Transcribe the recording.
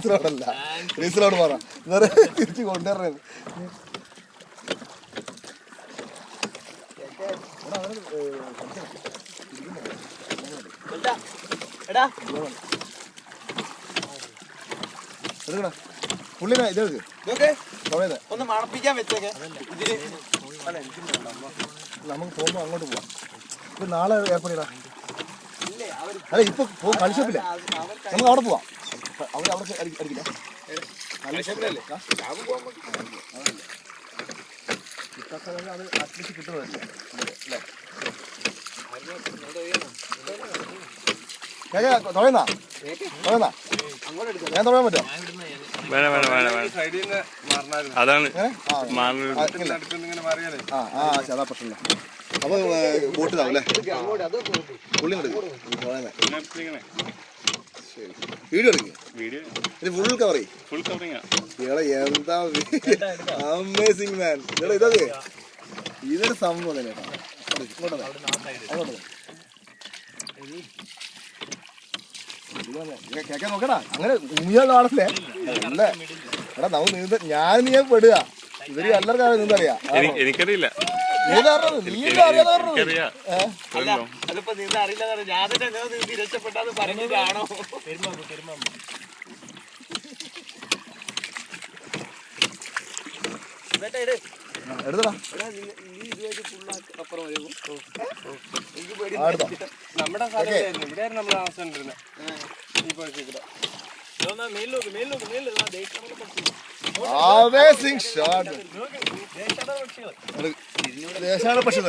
ക്രീസിലോടല്ല, ക്രീസിലോട് പറ തിരിച്ചു കൊണ്ടുവരണത്. എടുക്കണ പുള്ളിനെ ഇതെടുക്ക് ഒന്ന് മണപ്പിക്കാൻ വെച്ചേക്കെ. നമുക്ക് പോകുമ്പോ അങ്ങോട്ട് പോവാം. ഇപ്പൊ നാളെ ഏർപ്പെടാ. അല്ല ഇപ്പൊ കളിച്ചപ്പില്ല, നമുക്ക് അവിടെ പോവാം. അവിടെ അടിക്കില്ല അത് അറ്റ്ലീസ്റ്റ് കിട്ടുന്നതല്ലേ. തുഴയുന്നാ ഞാൻ തുഴയാൻ പറ്റോ? അതാണ് അതാ പ്രശ്നമില്ല. അപ്പൊ ബോട്ടിലാവും അല്ലേ? പുള്ളി വീഡിയോ എടുക്കുക, ഇത് ഫുൾ കവർ ചെയ്യും. എന്താ അമേസിംഗ് മാൻ. ഇതത് ഇതൊരു സംഭവം തന്നെ. കേക്കാൻ നോക്കടാ, അങ്ങനെ ഊഞ്ഞാളല്ലേ അല്ലേ? എടാ നമുക്ക് നീന്ത, ഞാൻ നീ പെടുക, ഇവര് എല്ലാവർക്കും നീന്തറിയാം. എനിക്കറിയില്ല. എടുത്തടാ നമ്മുടെ amazing shot. ദേശാട പക്ഷി